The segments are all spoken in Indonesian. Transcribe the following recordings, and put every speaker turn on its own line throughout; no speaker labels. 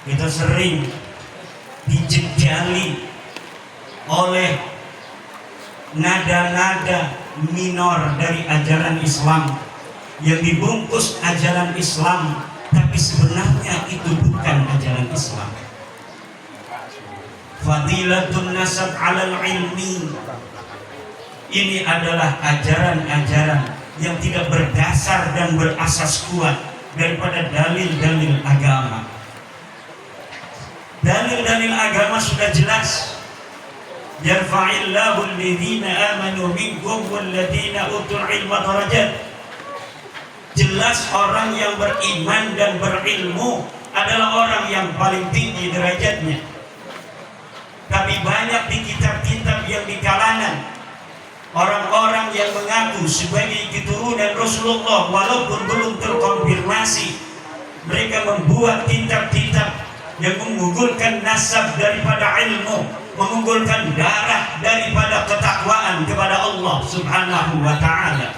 kita sering dijejali oleh nada-nada minor dari ajaran Islam yang dibungkus ajaran Islam, tapi sebenarnya itu bukan ajaran Islam. Fadilatun nasab 'alal ilmi, ini adalah ajaran-ajaran yang tidak berdasar dan berasas kuat daripada dalil-dalil agama. Dalil-dalil agama sudah jelas. Yarfa'illahu alladhina amanu minkum walladhina utul ilma darajat. Jelas orang yang beriman dan berilmu adalah orang yang paling tinggi derajatnya. Tapi banyak di kitab-kitab yang di kalangan orang-orang yang mengaku sebagai keturunan Rasulullah walaupun belum terkonfirmasi, mereka membuat kitab-kitab yang mengunggulkan nasab daripada ilmu, mengunggulkan darah daripada ketakwaan kepada Allah Subhanahu wa ta'ala.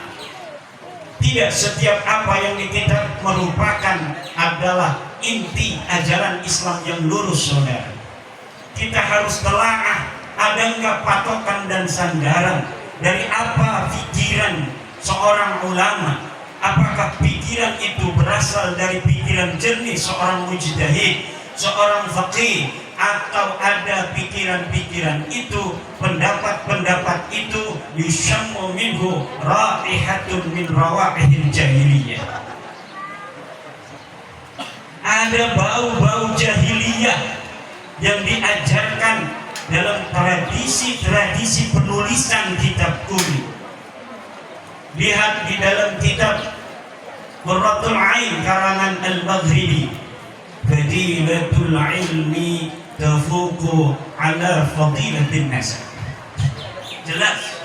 Tidak setiap apa yang di kitab merupakan adalah inti ajaran Islam yang lurus, saudara. Kita harus telaah, ada enggak patokan dan sandaran dari apa pikiran seorang ulama. Apakah pikiran itu berasal dari pikiran jernih seorang mujtahid, seorang faqih, atau ada pikiran-pikiran itu, pendapat-pendapat itu yusammu minhu raihatun min rawaihil jahiliyah. Ada bau-bau jahiliyah yang diajarkan dalam tradisi-tradisi penulisan kitab kuno. Lihat di dalam kitab Qurratul Ain karangan Al-Maghribi, fadilatul ilmi tafuqu ala fadilatin nasab. Jelas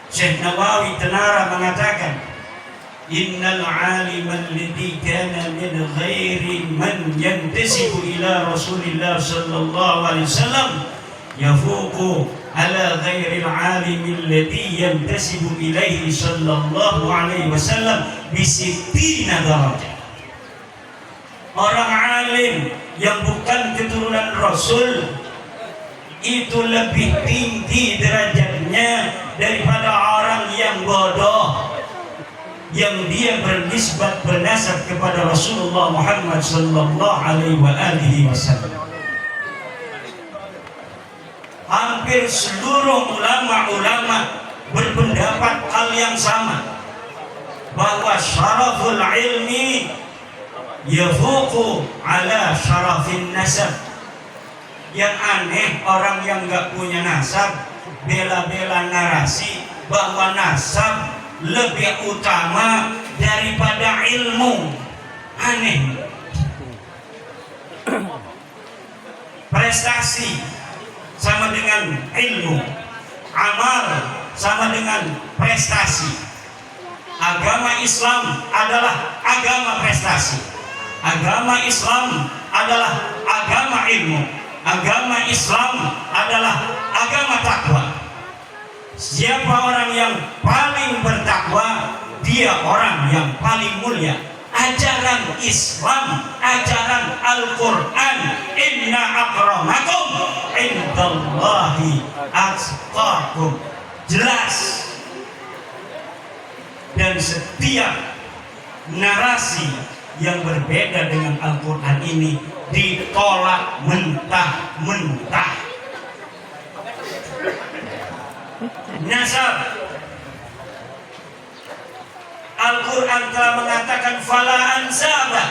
Syekh Nawawi Tenara mengatakan, innal alima alladhi kana min ghairi man yantasibu ila Rasulillah sallallahu alaihi wasallam yafuqu ala ghairi al-alim alladhi yantasibu ilaihi sallallahu alaihi wasallam bi 60 darajah. Orang alim yang bukan keturunan Rasul itu lebih tinggi derajatnya daripada orang yang bodoh yang dia bernisbat bernasab kepada Rasulullah Muhammad sallallahu alaihi wasallam. Hampir seluruh ulama-ulama berpendapat hal yang sama, bahwa syaraful ilmi yafuqu ala syarafin nasab. Yang aneh, orang yang gak punya nasab bela-bela narasi bahwa nasab lebih utama daripada ilmu. Aneh. Prestasi sama dengan ilmu, amal sama dengan prestasi. Agama Islam adalah agama prestasi. Agama Islam adalah agama ilmu. Agama Islam adalah agama takwa. Siapa orang yang paling bertakwa, dia orang yang paling mulia. Ajaran Islam, ajaran Al-Quran, inna akramakum indallahi atqakum. Jelas. Dan setiap narasi yang berbeda dengan Al-Quran ini ditolak mentah-mentah. Nasab, Al-Quran telah mengatakan fala ansaba,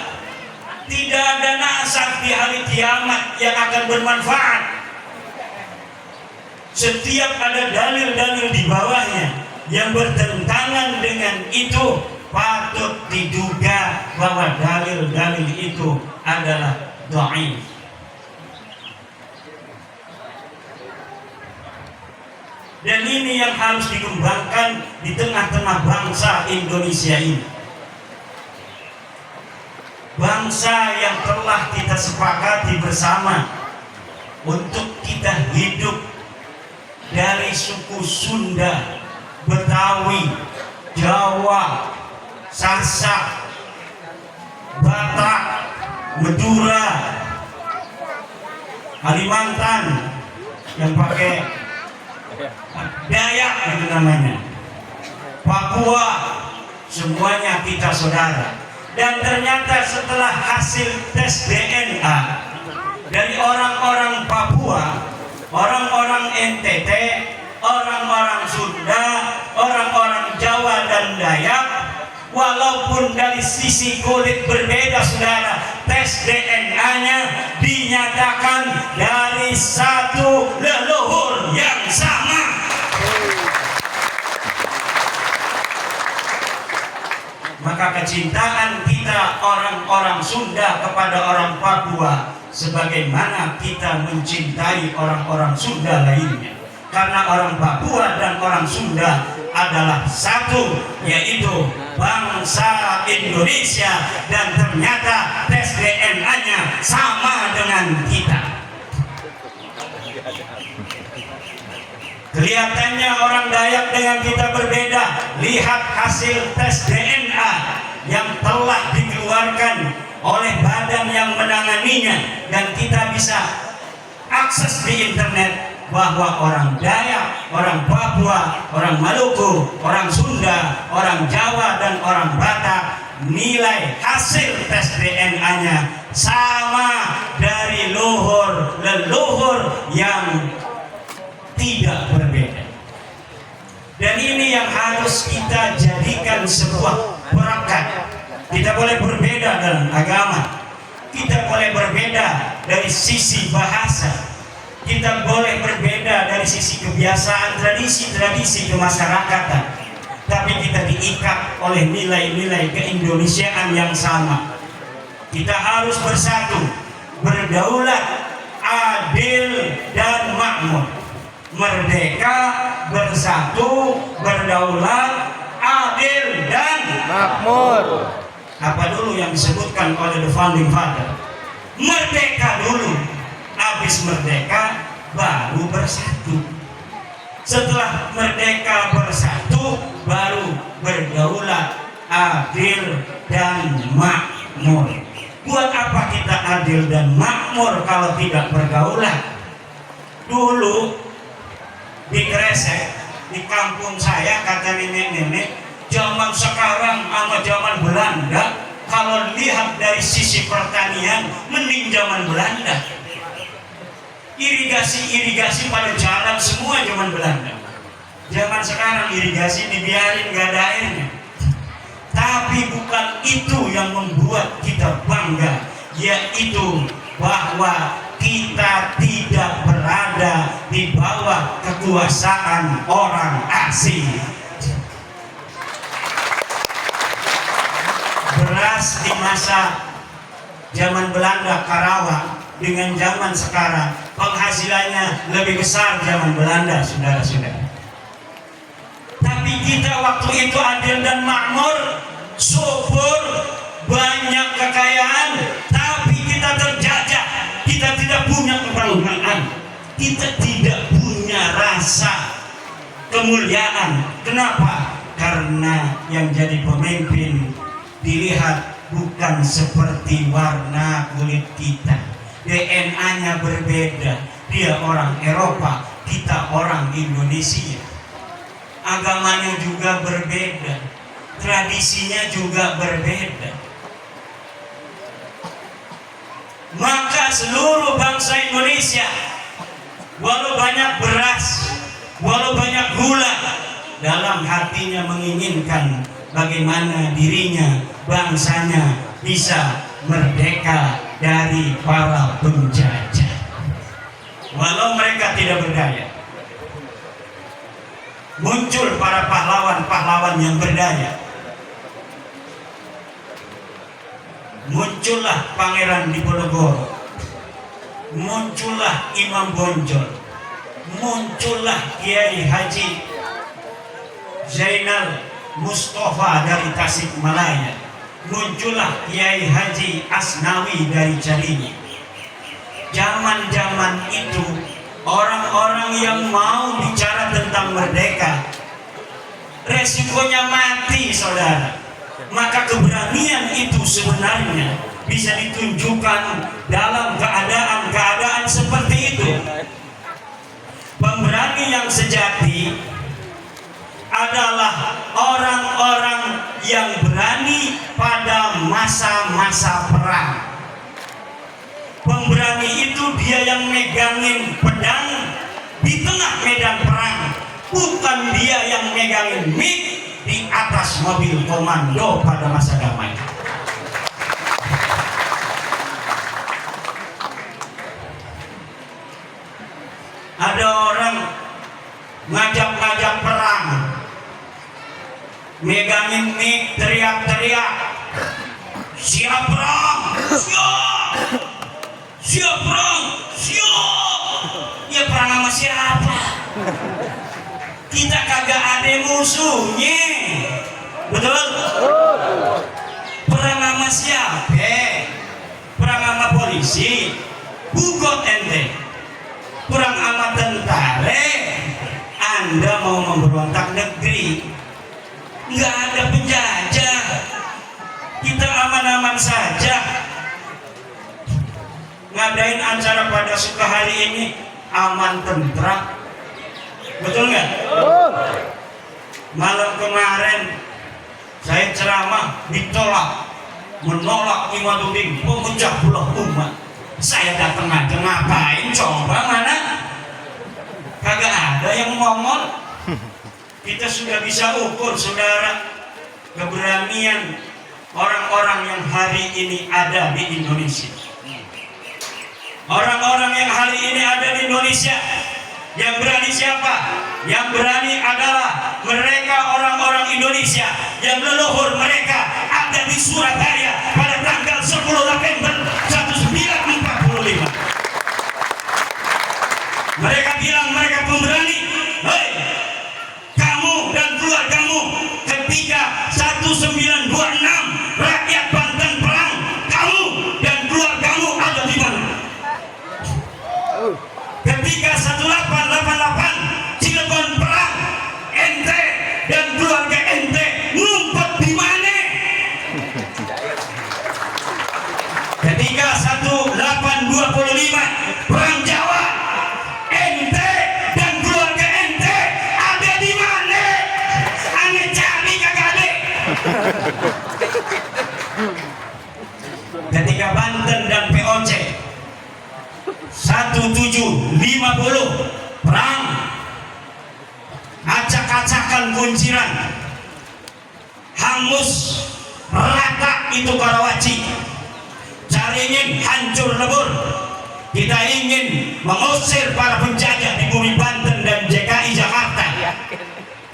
tidak ada nasab di hari kiamat yang akan bermanfaat. Setiap ada dalil-dalil di bawahnya yang bertentangan dengan itu, patut diduga bahwa dalil-dalil itu adalah dhaif. Dan ini yang harus dikembangkan di tengah-tengah bangsa Indonesia ini. Bangsa yang telah kita sepakati bersama untuk kita hidup dari suku Sunda, Betawi, Jawa, Sasak, Batak, Madura, Kalimantan yang pakai Dayak itu namanya, Papua, semuanya kita saudara. Dan ternyata setelah hasil tes DNA dari orang-orang Papua, orang-orang NTT, orang-orang Sunda, orang-orang Jawa dan Dayak, walaupun dari sisi kulit berbeda saudara, tes DNA-nya dinyatakan dari satu leluhur yang sama. Maka kecintaan kita orang-orang Sunda kepada orang Papua sebagaimana kita mencintai orang-orang Sunda lainnya. Karena orang Papua dan orang Sunda adalah satu, yaitu bangsa Indonesia, dan ternyata tes DNA-nya sama dengan kita. Kelihatannya orang Dayak dengan kita berbeda. Lihat hasil tes DNA yang telah dikeluarkan oleh badan yang menanganinya, dan kita bisa akses di internet bahwa orang Dayak, orang Papua, orang Maluku, orang Sunda, orang Jawa dan orang Batak, nilai hasil tes DNA-nya sama dari leluhur yang tidak berbeda. Dan ini yang harus kita jadikan sebuah perekat. Kita boleh berbeda dalam agama, kita boleh berbeda dari sisi bahasa, kita boleh berbeda dari sisi kebiasaan, tradisi kemasyarakatan, tapi kita diikat oleh nilai-nilai keindonesiaan yang sama. Kita harus bersatu, berdaulat, adil dan makmur. Merdeka, bersatu, berdaulat, adil dan makmur. Apa dulu yang disebutkan oleh the founding father? Merdeka dulu, habis merdeka baru bersatu. Setelah merdeka bersatu baru berdaulat, adil dan makmur. Buat apa kita adil dan makmur kalau tidak berdaulat? Dulu di Kresek, di kampung saya, kata nenek-nenek, zaman sekarang sama zaman Belanda, kalau lihat dari sisi pertanian mending zaman Belanda. Irigasi pada jalan semua zaman Belanda. Zaman sekarang irigasi dibiarin gak ada airnya. Tapi bukan itu yang membuat kita bangga, yaitu bahwa kita tidak berada di bawah kekuasaan orang asing. Beras di masa zaman Belanda Karawang dengan zaman sekarang penghasilannya lebih besar zaman Belanda, saudara-saudara. Tapi kita waktu itu adil dan makmur, subur, banyak kekayaan, tapi kita terjajah. Kita tidak punya kebanggaan, kita tidak punya rasa kemuliaan. Kenapa? Karena yang jadi pemimpin dilihat bukan seperti warna kulit kita, DNA-nya berbeda. Dia orang Eropa, kita orang Indonesia. Agamanya juga berbeda, tradisinya juga berbeda. Maka seluruh bangsa Indonesia, walau banyak beras, walau banyak gula, dalam hatinya menginginkan bagaimana dirinya, bangsanya bisa merdeka dari para penjajah. Walau mereka tidak berdaya, muncul para pahlawan-pahlawan yang berdaya. Muncullah Pangeran Diponegoro, muncullah Imam Bonjol, muncullah Kiai Haji Zainal Mustafa dari Tasikmalaya, muncullah Kiai Haji Asnawi dari Caringin. Zaman-zaman itu orang-orang yang mau bicara tentang merdeka resikonya mati, saudara. Maka keberanian itu sebenarnya bisa ditunjukkan dalam keadaan-keadaan seperti masa-masa perang. Pemberani itu dia yang megangin pedang di tengah medan perang, bukan dia yang megangin mic di atas mobil komando pada masa damai. Ada orang ngajak-ngajak perang, megangin mic, teriak-teriak, siap perang, siap, siap perang, siap. Ya perang sama siapa? Kita kagak ada musuhnya, betul? Perang sama siapa? Perang sama polisi, bugot ente. Perang sama tentara. Anda mau memberontak negeri, nggak ada penjajah, kita aman-aman saja. Ngadain acara pada suka hari ini aman tentram, betul nggak? Malam kemarin saya ceramah ditolak, menolak Imaduddin, pemecah belah umat. Saya datang aja ngapain? Coba mana? Kagak ada yang ngomong. Kita sudah bisa ukur, saudara, keberanian orang-orang yang hari ini ada di Indonesia. Orang-orang yang hari ini ada di Indonesia, yang berani siapa? Yang berani adalah mereka, orang-orang Indonesia yang leluhur mereka ada di Surabaya pada tanggal 10 November 1945. Mereka bilang mereka pemberani. Hei, kamu dan keluargamu ketika 1926 rakyat Banten perang, kamu dan keluargamu ada di mana? Ketika 1888 Cilegon perang, ente dan keluarga ente ngumpet di mana? Ketika 1825 perang Jawa, ente dan keluarga ente ada di mana? Ane cari kagak ada. Ketika Banten dan POC 1750 perang, acak-acakan kunciran, hangus rata itu Karawaci. Caringin hancur lebur. Kita ingin mengusir para penjajah di bumi Banten dan DKI Jakarta.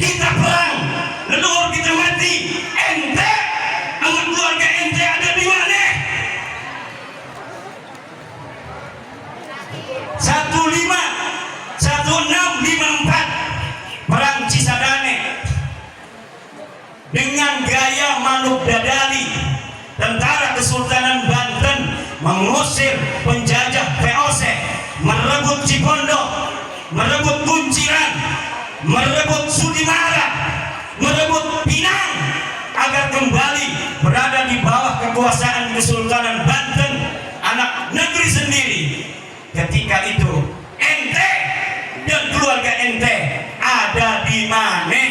Kita perang, leluhur kita mati. Ente sama keluarga ente ada di mana? 1654 perang Cisadane. Dengan gaya manuk dadali, tentara Kesultanan Banten mengusir penjajah VOC, merebut Cipondo, merebut Kunciran, merebut Sudimara, merebut Pinang, agar kembali berada di bawah kekuasaan Kesultanan Banten, anak negeri sendiri. Ketika itu ente dan keluarga ente ada di mana?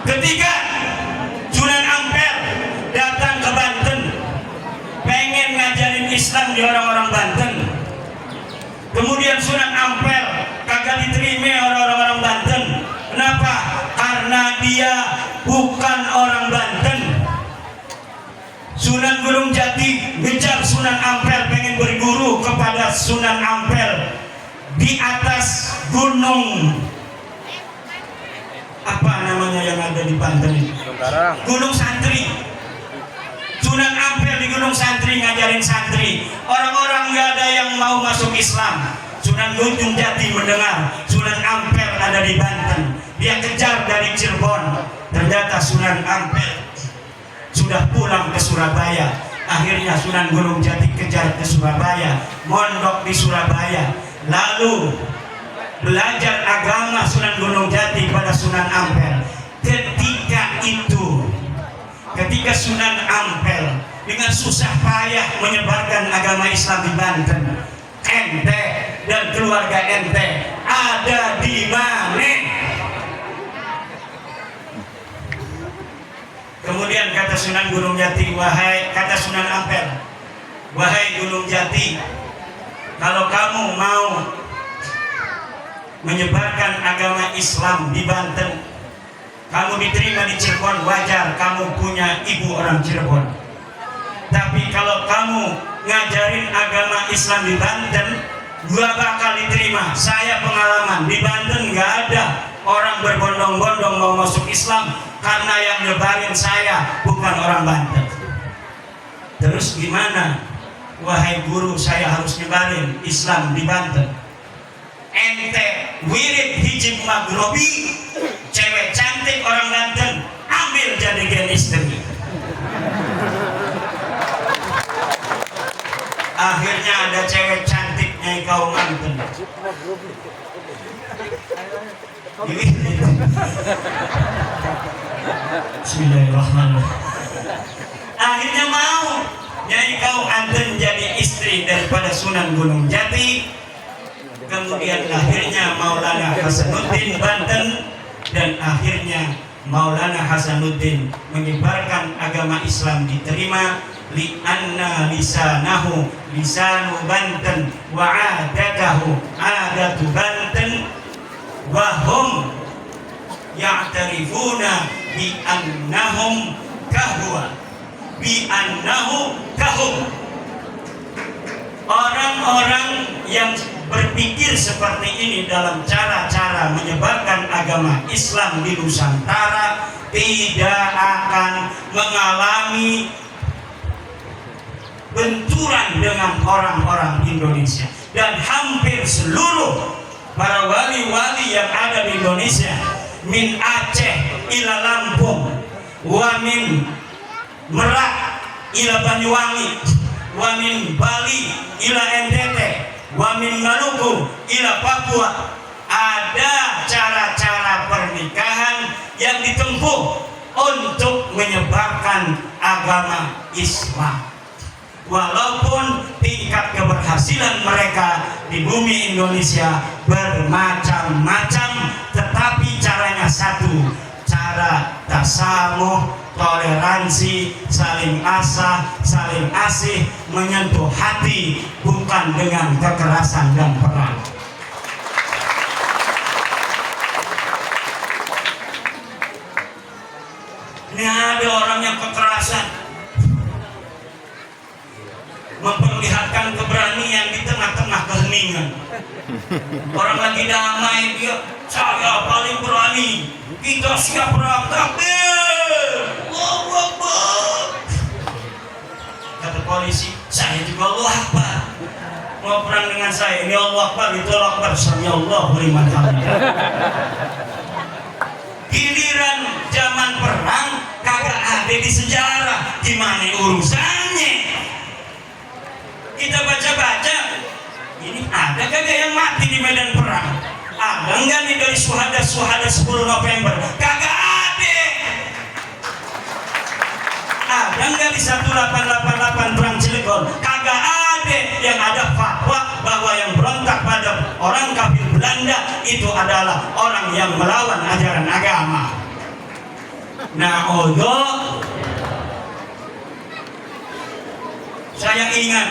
Ketika Sunan Ampel datang ke Banten, pengen ngajarin Islam di orang-orang Banten, kemudian Sunan Ampel kagak diterima orang-orang Banten. Kenapa? Karena dia bukan orang Banten. Sunan Gunung Jati ngejar Sunan Ampel, pengen berguru kepada Sunan Ampel di atas gunung apa namanya yang ada di Banten ini? Gunung Santri. Sunan Ampel di Gunung Santri ngajarin santri. Orang-orang nggak ada yang mau masuk Islam. Sunan Gunung Jati mendengar Sunan Ampel ada di Banten, dia kejar dari Cirebon. Ternyata Sunan Ampel sudah pulang ke Surabaya. Akhirnya Sunan Gunung Jati kejar ke Surabaya, mondok di Surabaya, lalu belajar agama Sunan Gunung Jati pada Sunan Ampel. Ketika itu, ketika Sunan Ampel dengan susah payah menyebarkan agama Islam di Banten, ente dan keluarga ente ada di mana? Kemudian kata Sunan Gunung Jati, kata Sunan Ampel, wahai Gunung Jati, kalau kamu mau menyebarkan agama Islam di Banten, kamu diterima di Cirebon, wajar, kamu punya ibu orang Cirebon. Tapi kalau kamu ngajarin agama Islam di Banten, gua bakal diterima. Saya pengalaman di Banten nggak ada orang berbondong-bondong mau masuk Islam, karena yang nyebarin saya bukan orang Banten. Terus gimana? Wahai guru, saya harus nyebarin Islam di Banten. Ente wirid hijib maghrobi, cewek cantik orang Banten, ambil jadi gen istri. Akhirnya ada cewek cantiknya kau Banten. Bismillahirrahmanirrahim. Akhirnya mau Nyai kau Anten jadi istri daripada Sunan Gunung Jati. Kemudian akhirnya Maulana Hasanuddin Banten, dan akhirnya Maulana Hasanuddin menyebarkan agama Islam diterima. Li'anna lisanahu lisanu Banten wa adatahu adatu Banten wa hum ya'tarifuna bi annahum kahwa bi annahu kahum. Orang-orang yang berpikir seperti ini dalam cara-cara menyebarkan agama Islam di Nusantara tidak akan mengalami benturan dengan orang-orang Indonesia. Dan hampir seluruh para wali-wali yang ada di Indonesia, min Aceh ila Lampung, wa min Merak ila Banyuwangi, wa min Bali ila NTT, wa min Maluku ila Papua, ada cara-cara pernikahan yang ditempuh untuk menyebarkan agama Islam. Walaupun tingkat keberhasilan mereka di bumi Indonesia bermacam-macam, tetapi caranya satu, cara tasamuh, toleransi, saling asah, saling asih, menyentuh hati, bukan dengan kekerasan dan perang. Ini ada orang yang kekerasan, memperlihatkan keberanian di tengah-tengah keheningan. Orang lagi damai, dia, saya paling berani, kita siap perang, takbir, Allahu Akbar. Kata polisi, saya juga Allahu Akbar. Mau perang dengan saya, ini Allahu Akbar, itu Allahu Akbar, sami Allahu liman hamidah. Giliran zaman perang kagak ada di sejarah, gimana urusannya? Kita baca-baca, ini ada kagak yang mati di medan perang? Ada enggak nih dari suhada 10 November? Kagak ada. Ada enggak di 1888 perang Cilegon? Kagak ada. Yang ada fatwa bahwa yang berontak pada orang kafir Belanda itu adalah orang yang melawan ajaran agama. Nah, saya ingat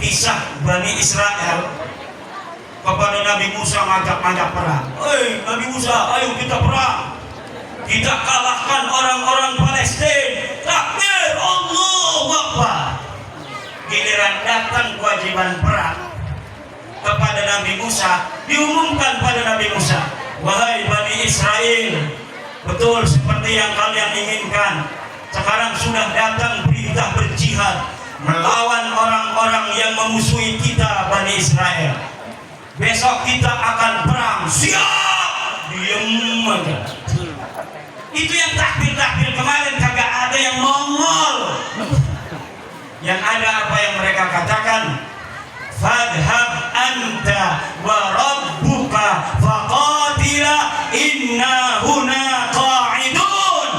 kisah Bani Israel kepada Nabi Musa ngajak perang. Hei Nabi Musa, ayo kita perang, kita kalahkan orang-orang Palestina. Takbir, Allahu Akbar. Giliran datang kewajiban perang kepada Nabi Musa, diumumkan pada Nabi Musa, wahai Bani Israel, betul seperti yang kalian inginkan, sekarang sudah datang perintah berjihad melawan orang-orang yang memusuhi kita Bani Israel. Besok kita akan perang. Siap. Diem aja. Itu yang takbir kemarin kagak ada yang mongol. Yang ada apa yang mereka katakan, fadhhab anta wa rabbuka faqatila inna huna qa'idun.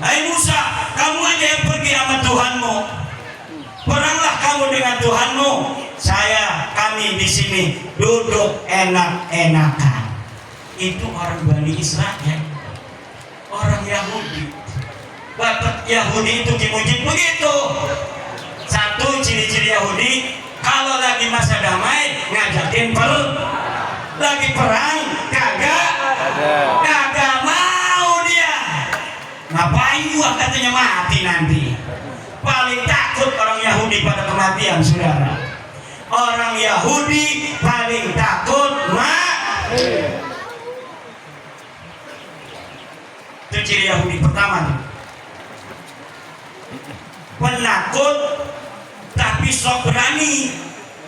Hai Musa, kamu aja yang pergi sama Tuhanmu. Peranglah kamu dengan Tuhanmu. Kami di sini duduk enak-enakan. Itu orang Bani Israel, orang yang Yahudi. Bapak Yahudi itu dimujib begitu. Satu ciri-ciri Yahudi, kalau lagi masa damai ngajakin lagi perang kagak mau dia. Ngapain gua katanya mati nanti. Paling takut orang Yahudi pada kematian, saudara. Orang Yahudi paling takut mati. Itu ciri Yahudi pertama. Penakut tapi sok berani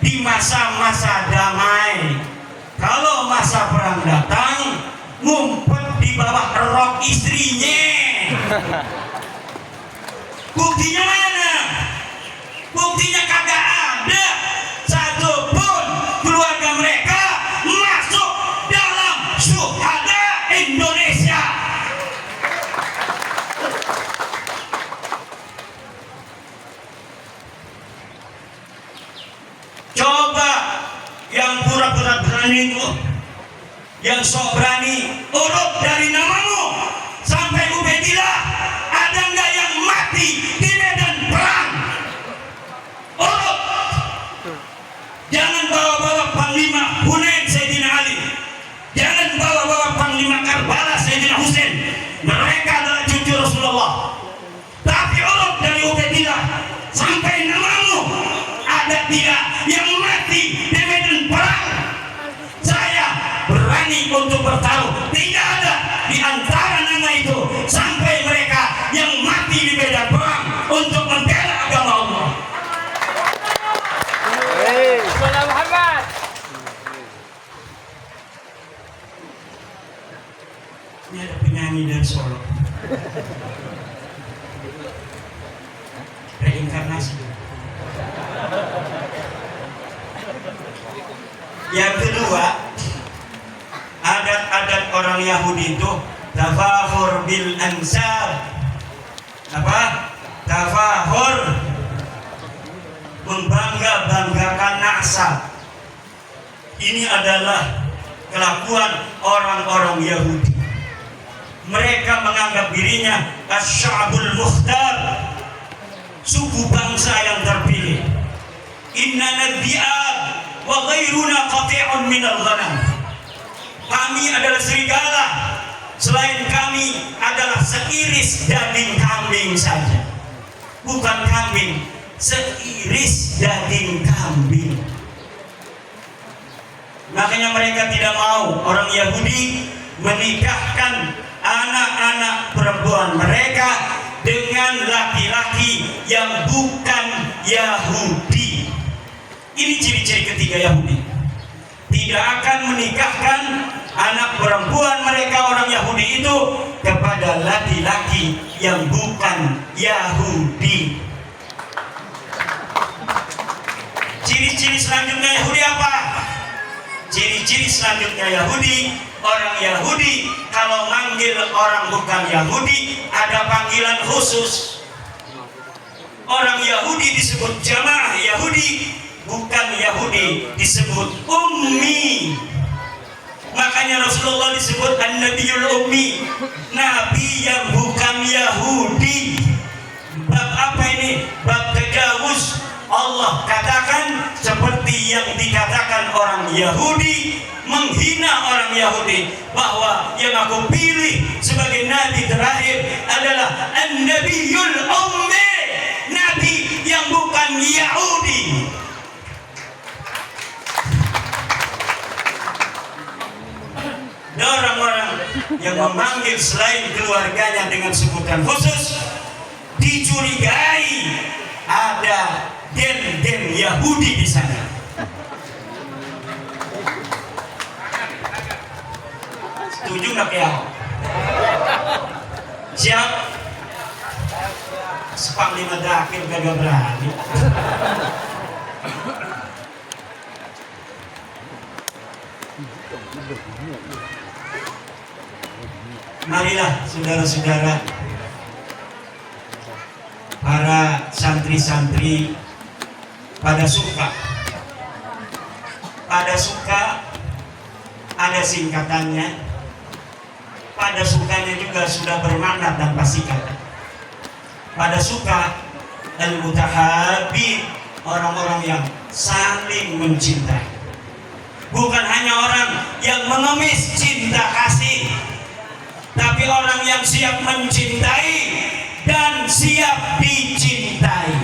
di masa-masa damai. Kalau masa perang datang, ngumpet di bawah rok istrinya. Buktinya mana? Buktinya kagak ada satupun keluarga mereka masuk dalam syuhada Indonesia. Coba yang pura-pura berani itu, yang sok berani, urut dari namamu sampai Ubaidillah, ada nggak yang mati di medan perang? Urut. Jangan bawa-bawa Panglima Hunain Sayyidina Ali, jangan bawa-bawa Panglima Karbala Sayyidina Husain. Mereka adalah cucu Rasulullah. Tapi urut dari Ubaidillah sampai namamu, ada tidak yang mati di medan perang? Saya berani untuk bertaruh, tidak ada di antara nama itu sampai mereka yang mati di medan perang untuk membela agama Allah.
Muhammad.
Ini ada penyanyi dari Solo, reinkarnasi. Yang kedua, adat-adat orang Yahudi itu tafakhur bil ansab. Apa? Tafakhur, membangga-banggakan nasab. Ini adalah kelakuan orang-orang Yahudi. Mereka menganggap dirinya asy-sya'bul mukhtar, suku bangsa yang terpilih. Inna nadhi'ab wa ghairuna qati'un minal ghanam. Kami adalah serigala, selain kami adalah seiris daging kambing saja. Bukan kambing, seiris daging kambing. Makanya mereka tidak mau orang Yahudi menikahkan anak-anak perempuan mereka dengan laki-laki yang bukan Yahudi. Ini ciri-ciri ketiga Yahudi. Tidak akan menikahkan anak perempuan mereka orang Yahudi itu kepada laki-laki yang bukan Yahudi. Ciri-ciri selanjutnya Yahudi apa? Ciri-ciri selanjutnya Yahudi, orang Yahudi kalau manggil orang bukan Yahudi ada panggilan khusus. Orang Yahudi disebut jamaah Yahudi, bukan Yahudi disebut ummi. Makanya Rasulullah disebut an-nabiyul ummi, nabi yang bukan Yahudi. Bab apa ini? Bab tajawuz. Allah katakan seperti yang dikatakan orang Yahudi, menghina orang Yahudi, bahwa yang aku pilih sebagai nabi terakhir adalah an-nabiyul ummi, nabi yang bukan Yahudi. Dan orang-orang yang memanggil selain keluarganya dengan sebutan khusus dicurigai ada gen-gen Yahudi di sana. Setuju nggak ya? Siap? Sepanglima Dakil kagak berani. Marilah saudara-saudara, para santri-santri pada suka ada singkatannya, pada sukanya juga sudah bermakna dan pada suka, al-mutahabbi, orang-orang yang saling mencintai. Bukan hanya orang yang mengemis cinta kasih, tapi orang yang siap mencintai dan siap dicintai.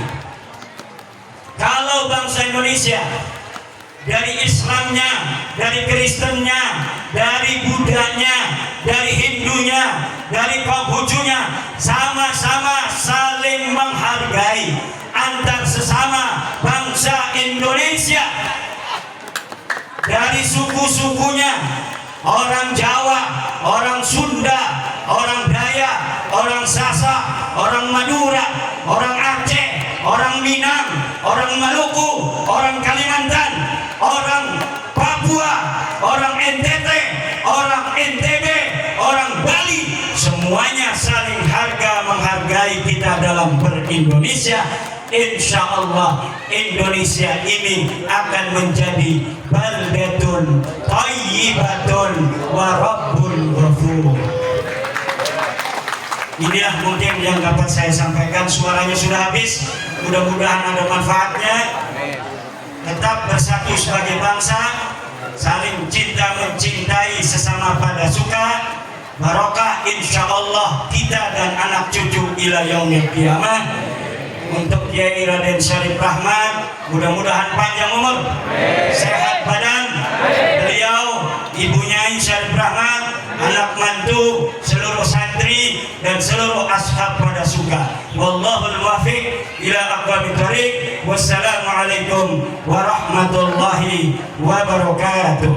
Kalau bangsa Indonesia dari Islamnya, dari Kristennya, dari Budanya, dari Hindunya, dari Konghucunya, sama-sama saling menghargai antar sesama bangsa Indonesia, dari suku-sukunya, orang Jawa, orang Sunda, orang Dayak, orang Sasak, orang Madura, orang Aceh, orang Minang, orang Maluku, orang Kalimantan, orang Papua, orang NTT, orang NTB, orang Bali, semuanya saling menghargai kita dalam berindonesia. Insya Allah Indonesia ini akan menjadi baldatun thayyibatun wa rabbul ghafur. Inilah mungkin yang dapat saya sampaikan. Suaranya sudah habis, mudah-mudahan ada manfaatnya. Tetap bersatu sebagai bangsa, saling cinta mencintai sesama pada suka. Barokah insya Allah kita dan anak cucu ila yaumil qiyamah. Untuk Kiai Raden Syarif Rahman, mudah-mudahan panjang umur, sehat badan. Beliau, ibunya Syarif Rahman, anak mantu, seluruh santri dan seluruh ashab pada suka. Wallahul muwaffiq ila aqwamit thoriq. Wassalamualaikum warahmatullahi wabarakatuh.